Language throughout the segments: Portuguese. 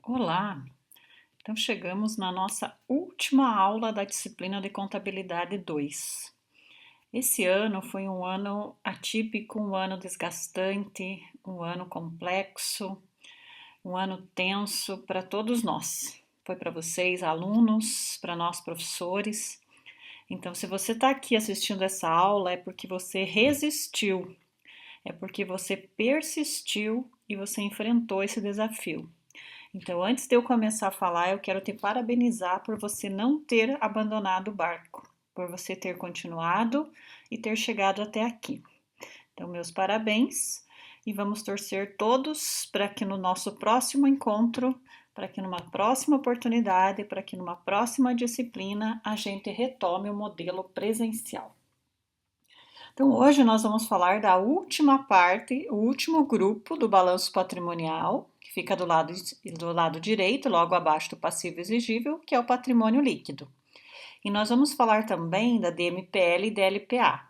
Olá! Então chegamos na nossa última aula da disciplina de Contabilidade 2. Esse ano foi um ano atípico, um ano desgastante, um ano complexo, um ano tenso para todos nós. Foi para vocês, alunos, para nós, professores. Então, se você está aqui assistindo essa aula, é porque você resistiu, é porque você persistiu e você enfrentou esse desafio. Então, antes de eu começar a falar, eu quero te parabenizar por você não ter abandonado o barco, por você ter continuado e ter chegado até aqui. Então, meus parabéns e vamos torcer todos para que no nosso próximo encontro, para que numa próxima oportunidade, para que numa próxima disciplina a gente retome o modelo presencial. Então, hoje nós vamos falar da última parte, o último grupo do balanço patrimonial, que fica do lado direito, logo abaixo do passivo exigível, que é o patrimônio líquido. E nós vamos falar também da DMPL e DLPA.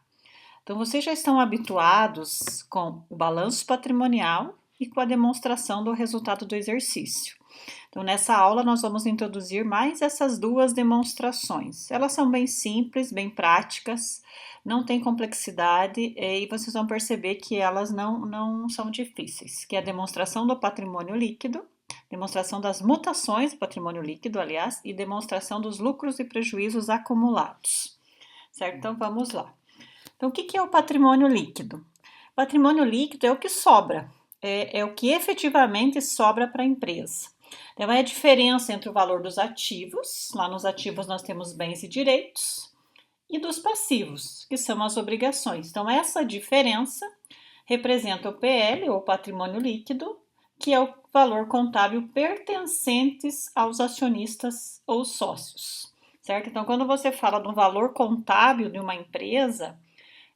Então, vocês já estão habituados com o balanço patrimonial e com a demonstração do resultado do exercício. Então, nessa aula, nós vamos introduzir mais essas duas demonstrações. Elas são bem simples, bem práticas, não tem complexidade e vocês vão perceber que elas não são difíceis, que é a demonstração do patrimônio líquido, demonstração das mutações do patrimônio líquido, aliás, e demonstração dos lucros e prejuízos acumulados. Certo? Então, vamos lá. Então, o que é o patrimônio líquido? Patrimônio líquido é o que sobra, é o que efetivamente sobra para a empresa. Então, é a diferença entre o valor dos ativos, lá nos ativos nós temos bens e direitos, e dos passivos, que são as obrigações. Então, essa diferença representa o PL, ou patrimônio líquido, que é o valor contábil pertencentes aos acionistas ou sócios, certo? Então, quando você fala do valor contábil de uma empresa,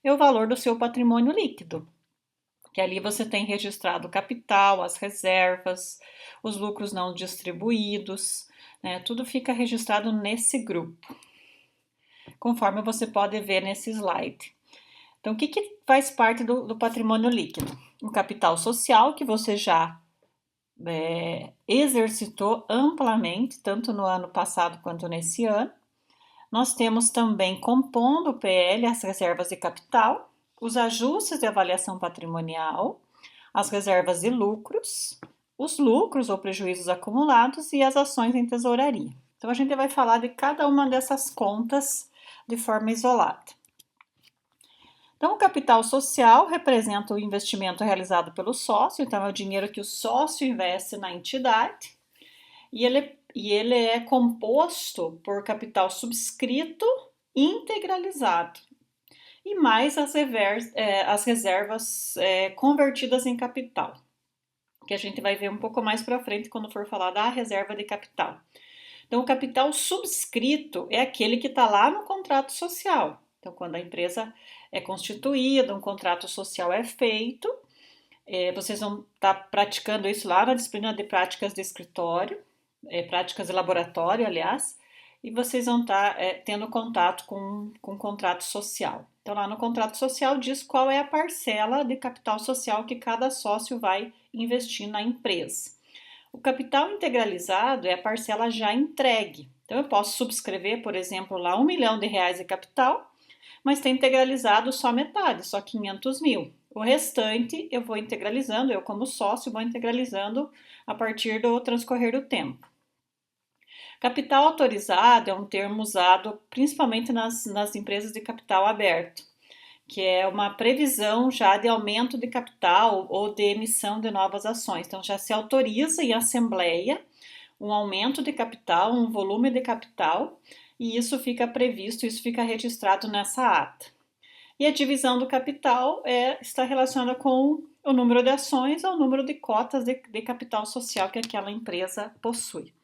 é o valor do seu patrimônio líquido, que ali você tem registrado o capital, as reservas, os lucros não distribuídos, né? Tudo fica registrado nesse grupo, conforme você pode ver nesse slide. Então, o que faz parte do patrimônio líquido? O capital social, que você já exercitou amplamente, tanto no ano passado quanto nesse ano. Nós temos também, compondo o PL, as reservas de capital, os ajustes de avaliação patrimonial, as reservas de lucros, os lucros ou prejuízos acumulados e as ações em tesouraria. Então, a gente vai falar de cada uma dessas contas de forma isolada. Então, o capital social representa o investimento realizado pelo sócio, então é o dinheiro que o sócio investe na entidade, e ele é composto por capital subscrito integralizado e mais as reservas convertidas em capital, que a gente vai ver um pouco mais para frente quando for falar da reserva de capital. Então, o capital subscrito é aquele que está lá no contrato social. Então, quando a empresa é constituída, um contrato social é feito, vocês vão estar praticando isso lá na disciplina de práticas de escritório, práticas de laboratório, aliás, e vocês vão estar tendo contato com o contrato social. Então, lá no contrato social diz qual é a parcela de capital social que cada sócio vai investir na empresa. O capital integralizado é a parcela já entregue. Então, eu posso subscrever, por exemplo, lá R$1 milhão de capital, mas tem integralizado só metade, só 500 mil. O restante eu vou integralizando, eu como sócio vou integralizando a partir do transcorrer do tempo. Capital autorizado é um termo usado principalmente nas empresas de capital aberto, que é uma previsão já de aumento de capital ou de emissão de novas ações. Então, já se autoriza em assembleia um aumento de capital, um volume de capital, e isso fica previsto, isso fica registrado nessa ata. E a divisão do capital está relacionada com o número de ações ou o número de cotas de capital social que aquela empresa possui.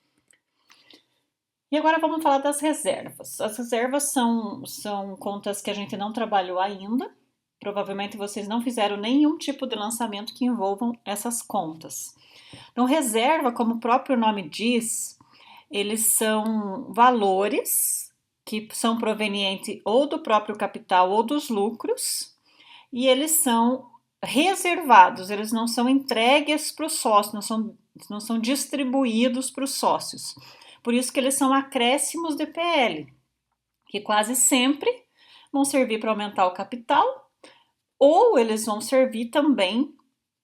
E agora vamos falar das reservas. As reservas são contas que a gente não trabalhou ainda. Provavelmente vocês não fizeram nenhum tipo de lançamento que envolvam essas contas. Então, reserva, como o próprio nome diz, eles são valores que são provenientes ou do próprio capital ou dos lucros, e eles são reservados, eles não são entregues para o sócio, não são não são distribuídos para os sócios. Por isso que eles são acréscimos de PL, que quase sempre vão servir para aumentar o capital, ou eles vão servir também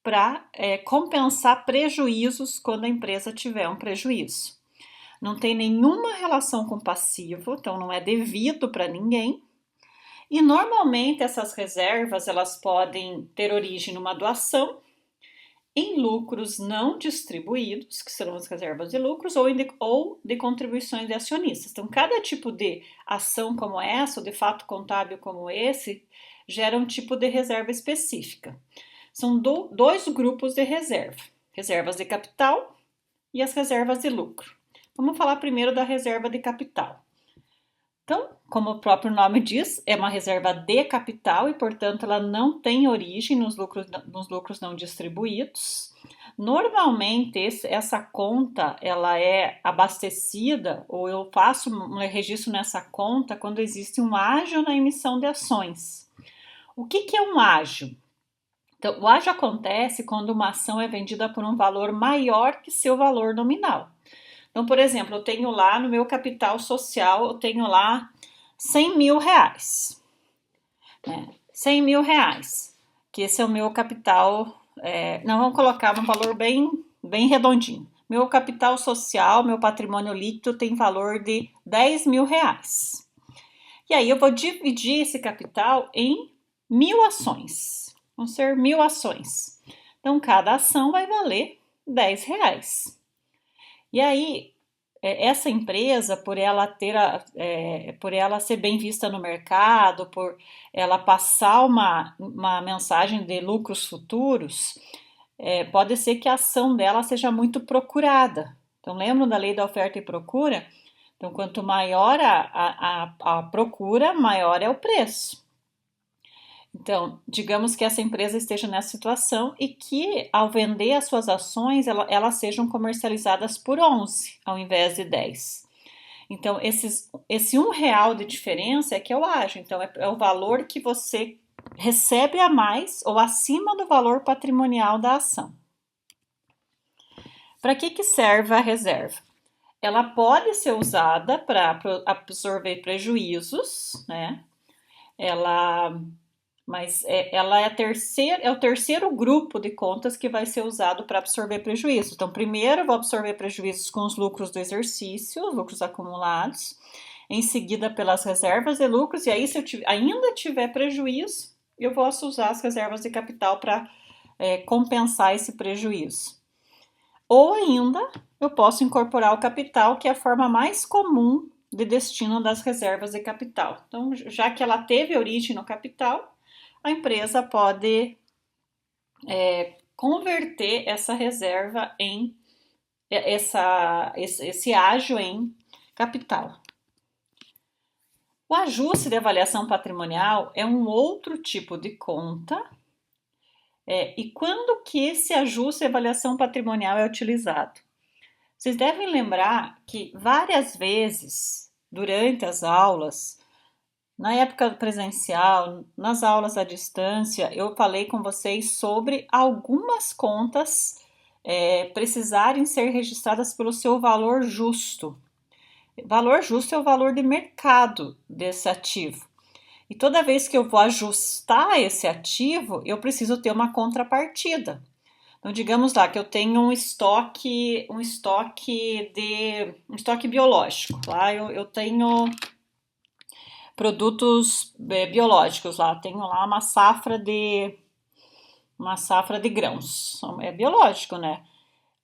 para compensar prejuízos quando a empresa tiver um prejuízo. Não tem nenhuma relação com passivo, então não é devido para ninguém. E normalmente essas reservas elas podem ter origem numa doação, em lucros não distribuídos, que serão as reservas de lucros, ou de contribuições de acionistas. Então, cada tipo de ação como essa, ou de fato contábil como esse, gera um tipo de reserva específica. São dois grupos de reserva: reservas de capital e as reservas de lucro. Vamos falar primeiro da reserva de capital. Então, como o próprio nome diz, é uma reserva de capital e, portanto, ela não tem origem nos lucros não distribuídos. Normalmente, essa conta ela é abastecida, ou eu faço um registro nessa conta quando existe um ágio na emissão de ações. O que é um ágio? Então, o ágio acontece quando uma ação é vendida por um valor maior que seu valor nominal. Então, por exemplo, eu tenho lá no meu capital social, eu tenho lá 100 mil reais. 100 mil reais, que esse é o meu capital, não, vamos colocar um valor bem redondinho. Meu capital social, meu patrimônio líquido tem valor de 10 mil reais. E aí eu vou dividir esse capital em 1.000 ações. Vão ser 1.000 ações. Então, cada ação vai valer 10 reais. E aí, essa empresa, por ela ser bem vista no mercado, por ela passar uma mensagem de lucros futuros, pode ser que a ação dela seja muito procurada. Então, lembram da lei da oferta e procura? Então, quanto maior a procura, maior é o preço. Então, digamos que essa empresa esteja nessa situação e que, ao vender as suas ações, elas sejam comercializadas por 11 ao invés de 10. Então, esse R$1 de diferença é que é o ágio. Então, é o valor que você recebe a mais ou acima do valor patrimonial da ação. Para que serve a reserva? Ela pode ser usada para absorver prejuízos, né? Mas ela é o terceiro grupo de contas que vai ser usado para absorver prejuízo. Então, primeiro eu vou absorver prejuízos com os lucros do exercício, os lucros acumulados, em seguida pelas reservas de lucros, e aí se eu ainda tiver prejuízo, eu posso usar as reservas de capital para compensar esse prejuízo. Ou ainda, eu posso incorporar o capital, que é a forma mais comum de destino das reservas de capital. Então, já que ela teve origem no capital, a empresa pode converter essa reserva em esse ágio em capital. O ajuste de avaliação patrimonial é um outro tipo de conta. E quando que esse ajuste de avaliação patrimonial é utilizado? Vocês devem lembrar que várias vezes durante as aulas, na época presencial, nas aulas à distância, eu falei com vocês sobre algumas contas precisarem ser registradas pelo seu valor justo. Valor justo é o valor de mercado desse ativo. E toda vez que eu vou ajustar esse ativo, eu preciso ter uma contrapartida. Então, digamos lá que eu tenho um estoque biológico. Lá eu tenho produtos biológicos lá, tenho lá uma safra de grãos, é biológico, né?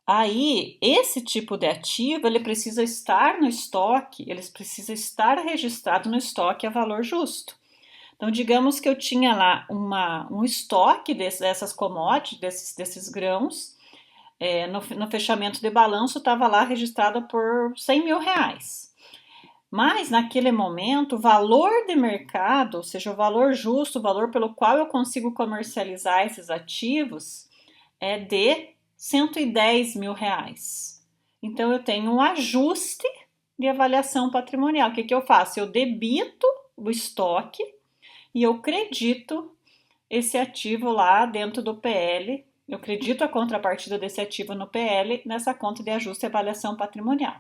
Aí, esse tipo de ativo, ele precisa estar no estoque, ele precisa estar registrado no estoque a valor justo. Então, digamos que eu tinha lá um estoque dessas commodities, desses grãos, no fechamento de balanço estava lá registrado por 100 mil reais. Mas, naquele momento, o valor de mercado, ou seja, o valor justo, o valor pelo qual eu consigo comercializar esses ativos, é de 110 mil reais. Então, eu tenho um ajuste de avaliação patrimonial. O que eu faço? Eu debito o estoque e eu credito esse ativo lá dentro do PL Eu acredito a contrapartida desse ativo no PL nessa conta de ajuste e avaliação patrimonial.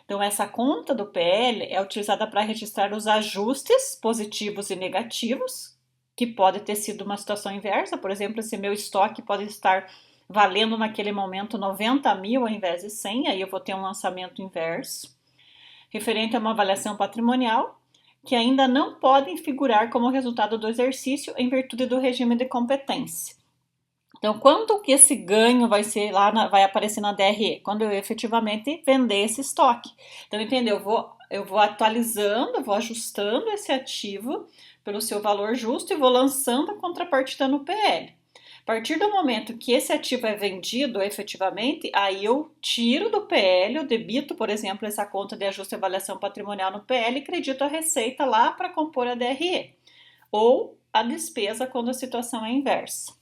Então, essa conta do PL é utilizada para registrar os ajustes positivos e negativos, que pode ter sido uma situação inversa. Por exemplo, esse meu estoque pode estar valendo naquele momento 90 mil ao invés de 100, aí eu vou ter um lançamento inverso. Referente a uma avaliação patrimonial, que ainda não podem figurar como resultado do exercício em virtude do regime de competência. Então, quanto que esse ganho vai ser lá, vai aparecer na DRE? Quando eu efetivamente vender esse estoque. Então, entendeu? Eu vou atualizando, vou ajustando esse ativo pelo seu valor justo e vou lançando a contrapartida no PL. A partir do momento que esse ativo é vendido efetivamente, aí eu tiro do PL, eu debito, por exemplo, essa conta de ajuste e avaliação patrimonial no PL e credito a receita lá para compor a DRE. Ou a despesa quando a situação é inversa.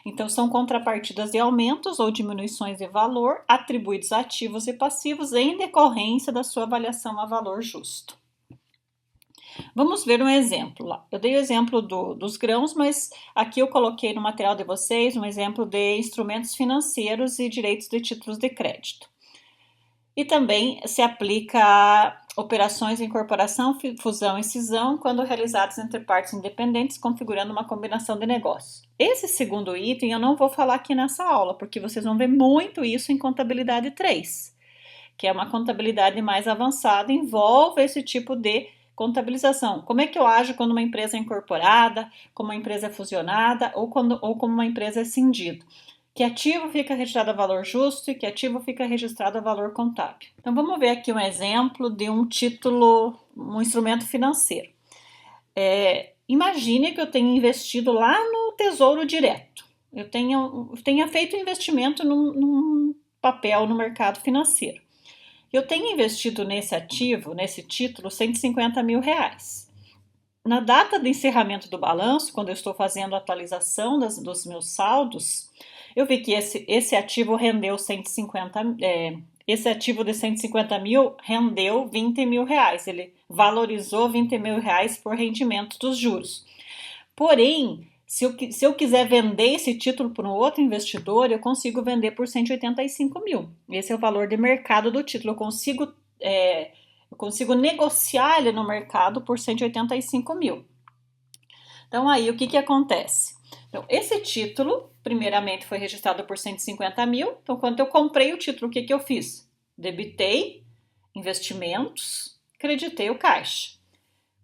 Então, são contrapartidas de aumentos ou diminuições de valor atribuídos a ativos e passivos em decorrência da sua avaliação a valor justo. Vamos ver um exemplo lá. Eu dei o exemplo dos grãos, mas aqui eu coloquei no material de vocês um exemplo de instrumentos financeiros e direitos de títulos de crédito. E também se aplica a operações de incorporação, fusão e cisão quando realizadas entre partes independentes, configurando uma combinação de negócios. Esse segundo item eu não vou falar aqui nessa aula, porque vocês vão ver muito isso em contabilidade 3, que é uma contabilidade mais avançada, envolve esse tipo de contabilização. Como é que eu ajo quando uma empresa é incorporada, como uma empresa é fusionada ou como uma empresa é cindida? Que ativo fica registrado a valor justo e que ativo fica registrado a valor contábil. Então vamos ver aqui um exemplo de um título, um instrumento financeiro. Imagine que eu tenha investido lá no Tesouro Direto. Eu tenha feito investimento num papel no mercado financeiro. Eu tenho investido nesse ativo, nesse título, 150 mil reais. Na data de encerramento do balanço, quando eu estou fazendo a atualização dos meus saldos, eu vi que esse ativo rendeu 150, esse ativo de 150 mil rendeu 20 mil reais. Ele valorizou 20 mil reais por rendimento dos juros. Porém, se eu quiser vender esse título para um outro investidor, eu consigo vender por 185 mil. Esse é o valor de mercado do título. Eu consigo negociar ele no mercado por 185 mil. Então, aí, o que acontece? Então, esse título, primeiramente, foi registrado por 150 mil. Então, quando eu comprei o título, o que eu fiz? Debitei investimentos, creditei o caixa.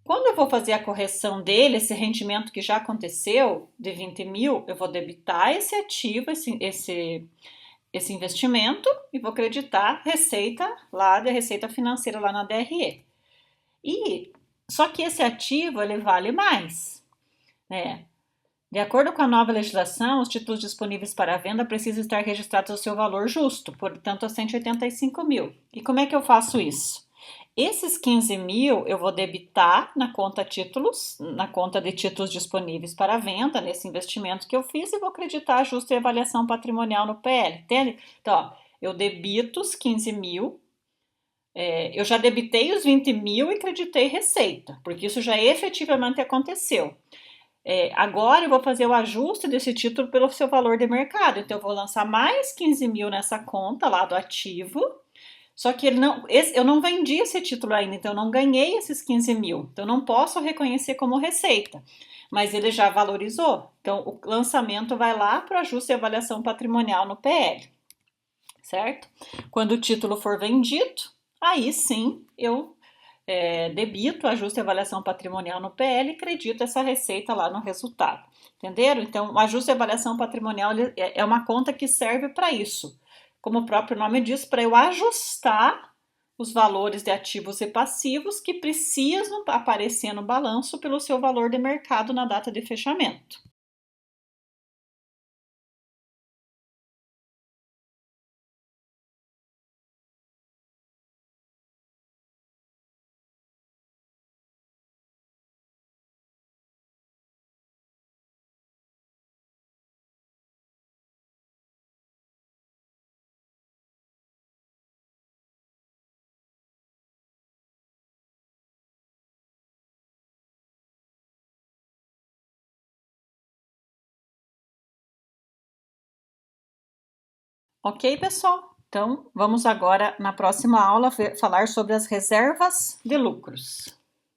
Quando eu vou fazer a correção dele, esse rendimento que já aconteceu, de 20 mil, eu vou debitar esse ativo, esse investimento e vou creditar receita lá da receita financeira lá na DRE. Só que esse ativo ele vale mais, né? De acordo com a nova legislação, os títulos disponíveis para venda precisam estar registrados ao seu valor justo, portanto a 185 mil. E como é que eu faço isso? Esses 15 mil eu vou debitar na conta títulos, na conta de títulos disponíveis para venda, nesse investimento que eu fiz, e vou acreditar ajuste e avaliação patrimonial no PL, entende? Então, ó, eu debito os 15 mil, eu já debitei os 20 mil e creditei receita, porque isso já efetivamente aconteceu. Agora eu vou fazer o ajuste desse título pelo seu valor de mercado, então eu vou lançar mais 15 mil nessa conta lá do ativo. Só que eu não vendi esse título ainda, então eu não ganhei esses 15 mil. Então eu não posso reconhecer como receita, mas ele já valorizou. Então o lançamento vai lá para o ajuste e avaliação patrimonial no PL, certo? Quando o título for vendido, aí sim eu debito ajuste e avaliação patrimonial no PL e credito essa receita lá no resultado. Entenderam? Então, o ajuste e avaliação patrimonial é uma conta que serve para isso. Como o próprio nome diz, para eu ajustar os valores de ativos e passivos que precisam aparecer no balanço pelo seu valor de mercado na data de fechamento. Ok, pessoal? Então, vamos agora, na próxima aula, falar sobre as reservas de lucros.